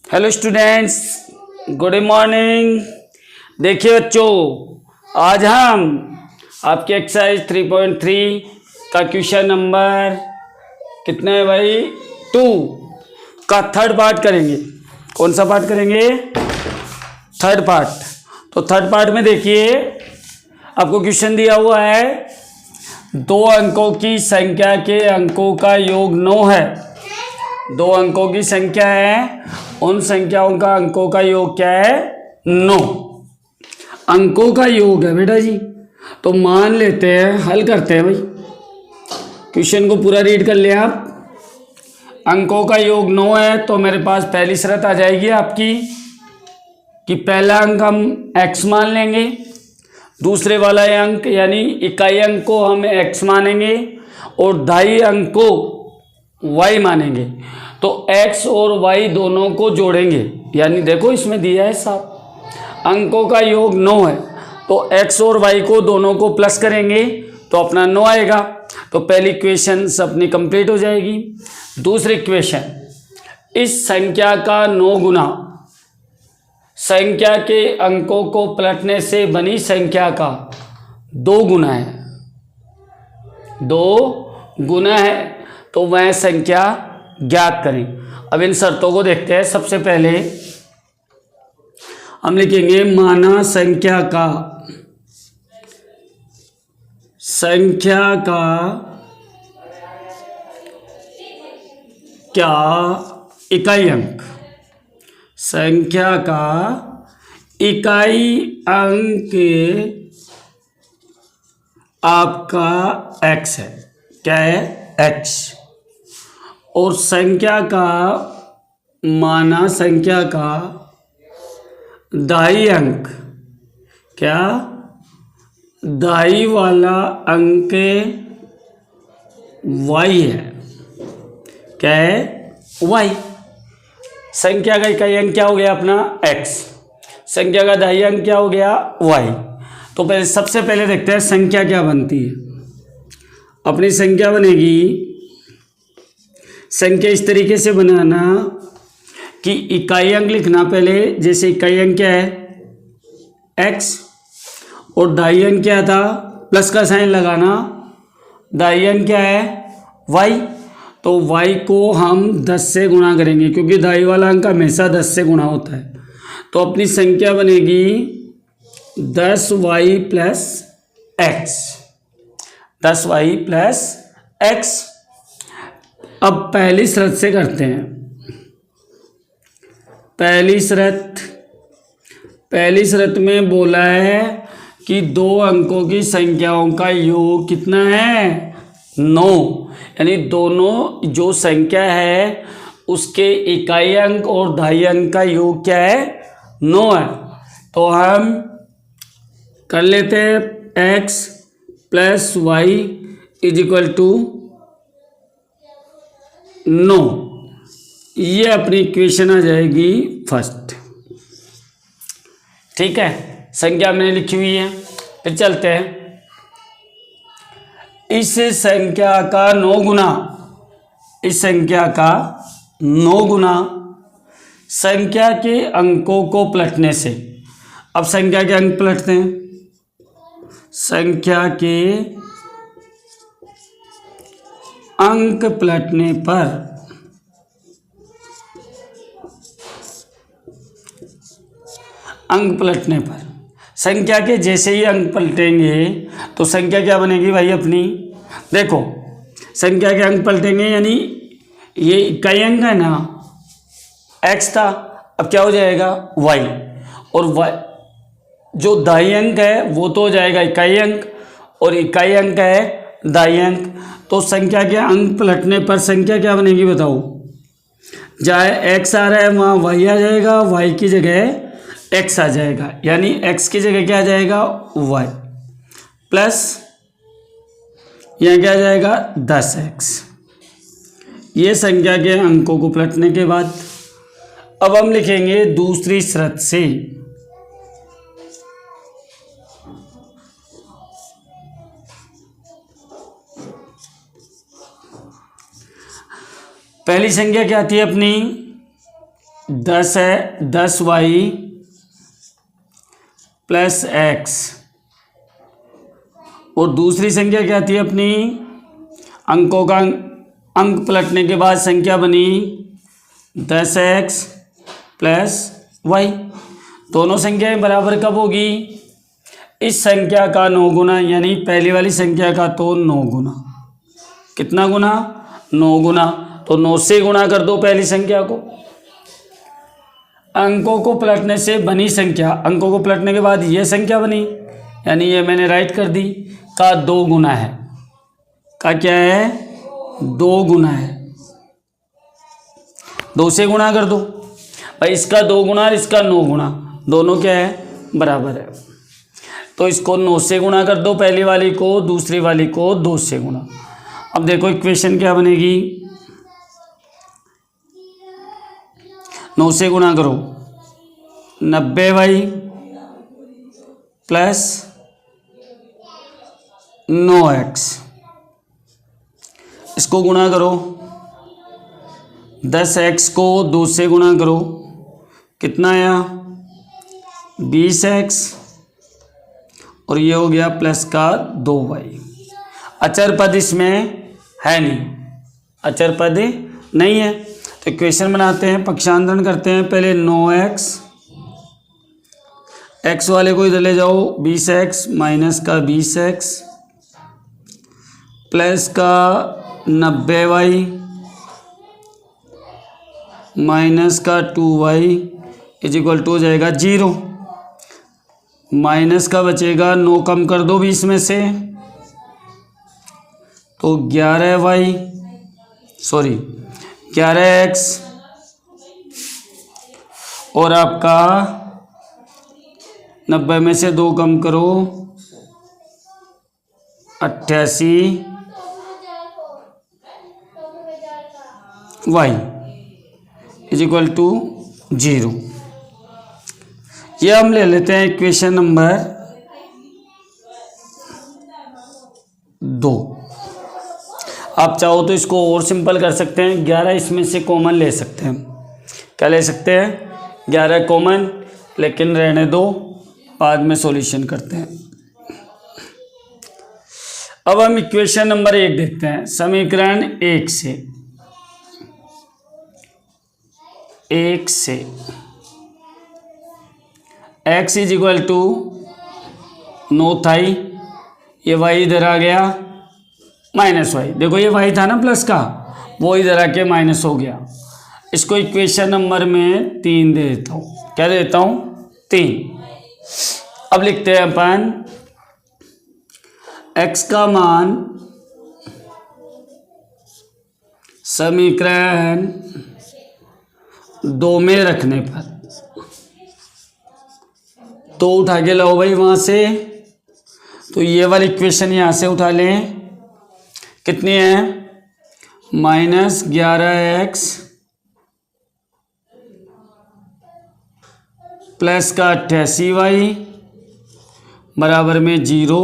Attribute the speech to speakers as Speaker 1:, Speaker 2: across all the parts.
Speaker 1: Hello students, good morning. देखिए बच्चों, आज हम आपके एक्सरसाइज 3.3 का क्वेश्चन नंबर कितना है भाई 2 का थर्ड पार्ट करेंगे। कौन सा पार्ट करेंगे? Third part. तो थर्ड पार्ट में देखिए, आपको क्वेश्चन दिया हुआ है 2 अंकों की संख्या के अंकों का योग 9 है। 2 अंकों की संख्या है, उन संख्याओं का अंकों का योग क्या है? 9 अंकों का योग है बेटा जी। तो मान लेते हैं, हल करते हैं भाई। क्वेश्चन को पूरा रीड कर लिया आप। अंकों का योग 9 है, तो मेरे पास पहली शर्त आ जाएगी आपकी कि पहला अंक हम x मान लेंगे, दूसरे वाला अंक यानी इकाई अंक को हम x मानेंगे और दाई अंक को y मानेंगे। तो x और y दोनों को जोड़ेंगे, यानी देखो इसमें दिया है साफ, अंकों का योग 9 है, तो x और y को दोनों को प्लस करेंगे तो अपना 9 आएगा। तो पहली इक्वेशन अपनी कंप्लीट हो जाएगी। दूसरी इक्वेशन, इस संख्या का 9 गुना संख्या के अंकों को पलटने से बनी संख्या का 2 गुना है। 2 गुना है, तो वह संख्या ज्ञात करें। अब इन शर्तों को देखते हैं। सबसे पहले हम लिखेंगे माना संख्या का क्या इकाई अंक, संख्या का इकाई अंक आपका x है। क्या है? x। और संख्या का माना संख्या का दाई अंक, क्या दाई वाला अंक y है। क्या है? y। संख्या का इकाई अंक क्या हो गया अपना? x। संख्या का दाई अंक क्या हो गया? y। तो पहले सबसे पहले देखते हैं संख्या क्या बनती है। अपनी संख्या बनेगी, संख्या इस तरीके से बनाना कि इकाई अंक लिखना पहले, जैसे इकाई अंक क्या है? x और दाई अंक क्या था? प्लस का साइन लगाना। दाई अंक क्या है? y। तो y को हम 10 से गुणा करेंगे, क्योंकि दाई वाला अंक हमेशा 10 से गुणा होता है। तो अपनी संख्या बनेगी 10y plus x। 10y plus x। अब पहली शर्त से करते हैं। पहली शर्त में बोला है कि 2 अंकों की संख्याओं का योग कितना है? 9। यानी दोनों जो संख्या है उसके इकाई अंक और दाई अंक का योग क्या है? 9 है। तो हम कर लेते हैं x plus y is equal to 9। ये अपनी इक्वेशन आ जाएगी फर्स्ट। ठीक है, संख्या मैंने लिखी हुई है। फिर चलते हैं, इस संख्या का 9 गुना, इस संख्या का 9 गुना संख्या के अंकों को पलटने से। अब संख्या के अंक पलटते हैं। संख्या के अंक पलटने पर संख्या के जैसे ही अंक पलटेंगे तो संख्या क्या बनेगी भाई अपनी? देखो, संख्या के अंक पलटेंगे यानी ये इकाई अंक है ना, x था, अब क्या हो जाएगा? y। और y जो दाई अंक है वो तो हो जाएगा इकाई अंक, और इकाई अंक है दाई अंक। तो संख्या के अंक पलटने पर संख्या क्या बनेगी बताओ? जहाँ x आ रहा है वहाँ y आ जाएगा, y की जगह x आ जाएगा, यानी x की जगह क्या आ जाएगा? y प्लस यहाँ क्या आ जाएगा? 10x। ये संख्या के अंकों को पलटने के बाद अब हम लिखेंगे दूसरी शर्त से। पहली संख्या क्या थी अपनी? 10 है 10y प्लस x, और दूसरी संख्या क्या थी अपनी, अंकों का अंक पलटने के बाद संख्या बनी 10x प्लस y। दोनों संख्याएं बराबर कब होगी, इस संख्या का 9 गुना, यानी पहली वाली संख्या का तो 9 गुना। कितना गुना, 9 गुना। तो 9 से गुणा कर दो पहली संख्या को। अंकों को पलटने से बनी संख्या, अंकों को पलटने के बाद ये संख्या बनी, यानी ये मैंने राइट कर दी, का 2 गुना है। का क्या है, 2 गुना है। 2 से गुणा कर दो भाई, इसका 2 गुना और इसका 9 गुना, दोनों क्या है, बराबर है। तो इसको 9 से गुणा कर दो पहली वाली को, दूसरी वाली को 2 से गुणा। अब देखो इक्वेशन क्या बनेगी, 9 से गुणा करो 90y प्लस 9x, इसको गुणा करो 10x को 2 से गुणा करो, कितना आया 20x, और ये हो गया प्लस का 2y। अचर पद इसमें है नहीं, अचर पद नहीं है, तो इक्वेशन बनाते हैं, पक्षांतरण करते हैं। पहले 9x, x वाले को इधर ले जाओ, 20x माइनस का 20x प्लस का 90y माइनस का 2y इज इक्वल टू हो जाएगा 0। माइनस का बचेगा, 9 कम कर दो 20 में से, तो 11x, और आपका 90 में से 2 कम करो 88y इज इक्वल टू 0। ये हम ले लेते हैं इक्वेशन नंबर 2। आप चाहो तो इसको और सिंपल कर सकते हैं, 11 इसमें से कॉमन ले सकते हैं। क्या ले सकते हैं, 11 कॉमन, लेकिन रहने दो, बाद में सॉल्यूशन करते हैं। अब हम इक्वेशन नंबर 1 देखते हैं। समीकरण 1 से x इज इक्वल टू 9 था, ये y इधर आ गया माइनस y, देखो ये y था ना प्लस का, वो इधर आके माइनस हो गया। इसको इक्वेशन नंबर में 3 दे देता हूँ। क्या देता हूँ, 3। अब लिखते हैं अपन x का मान समीकरण 2 में रखने पर, तो उठा के लाओ भाई वहां से, तो ये वाली इक्वेशन यहां से उठा लें, कितनी है, -11x प्लस का 88y बराबर में 0।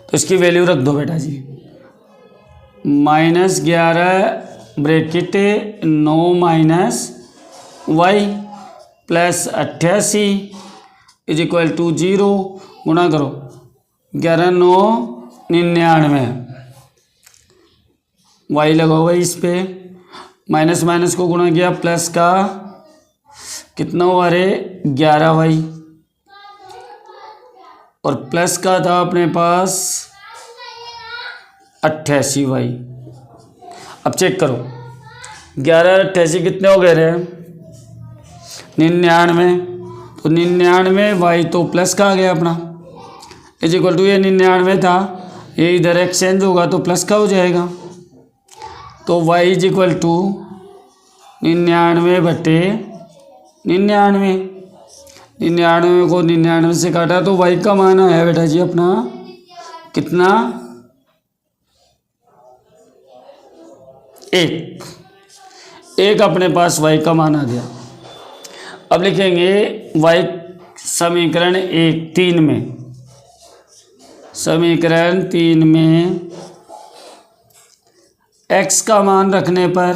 Speaker 1: तो इसकी वैल्यू रख दो बेटा जी, -11 bracket 9 minus y plus 88 is equal to 0। गुणा करो, 11 9 99, y लगाओ भाई इस पे, माइनस माइनस को गुणा किया, प्लस का कितना हुआ रे 11y, और प्लस का था अपने पास 88y। अब चेक करो, 11 और 88 कितने हो गए रे, 99। तो 99y तो प्लस का आ गया अपना, इज इक्वल टू, ये 99 था, ये इधर एक्सचेंज होगा तो प्लस का हो जाएगा। तो y इज इक्वल टू 99 बटे 99, 99 को 99 से काटा तो y का मान आया बेटा जी अपना कितना, 1 अपने पास y का मान आ गया। अब लिखेंगे y समीकरण 3 में, समीकरण 3 में x का मान रखने पर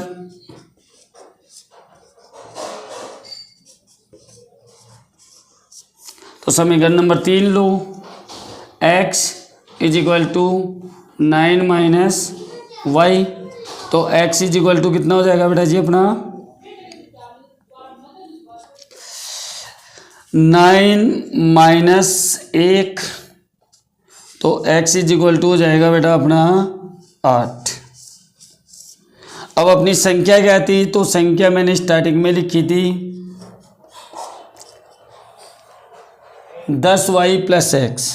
Speaker 1: तो समीकरण नंबर 3 लो, x is equal to 9 minus y. तो x इज इक्वल टू कितना हो जाएगा बेटा जी अपना 9 माइनस 1, तो x इज इक्वल टू हो जाएगा बेटा अपना 8। अब अपनी संख्या क्या थी, तो संख्या मैंने स्टार्टिंग में लिखी थी 10y plus x,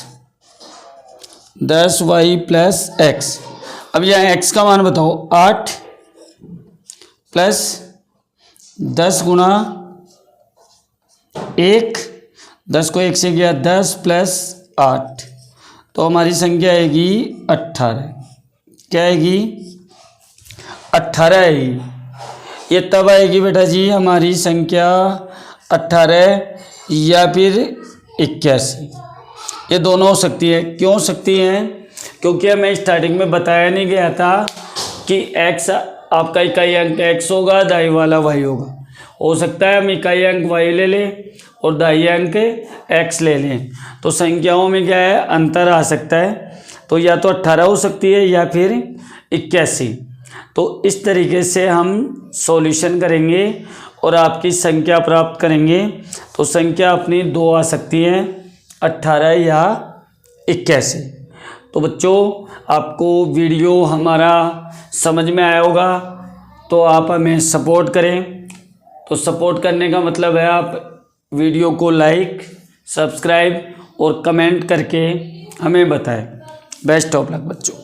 Speaker 1: 10y plus x. अब यहाँ x का मान बताओ 8 प्लस 10 गुणा 1, 10 को 1 से गया 10 प्लस 8, तो हमारी संख्या आएगी 18। क्या आएगी 18 आएगी। ये तब आएगी बेटा जी हमारी संख्या 18 या फिर 81, ये दोनों हो सकती है। क्यों सकती हैं, क्योंकि हमें स्टार्टिंग में बताया नहीं गया था कि x आपका इकाई अंक x होगा, दाई वाला y होगा। हो सकता है हम इकाई अंक y ले लें और दाई अंक x ले लें, तो संख्याओं में क्या है अंतर आ सकता है। तो या तो 18 हो सकती है या फिर 81। तो इस तरीके से हम सॉल्यूशन करेंगे और आपकी संख्या प्राप्त करेंगे। तो संख्या अपनी 2 आ सकती है, 18 या 81। तो बच्चों आपको वीडियो हमारा समझ में आया होगा, तो आप हमें सपोर्ट करें। तो सपोर्ट करने का मतलब है आप वीडियो को लाइक, सब्सक्राइब और कमेंट करके हमें बताएं। बेस्ट ऑफ लक बच्चों।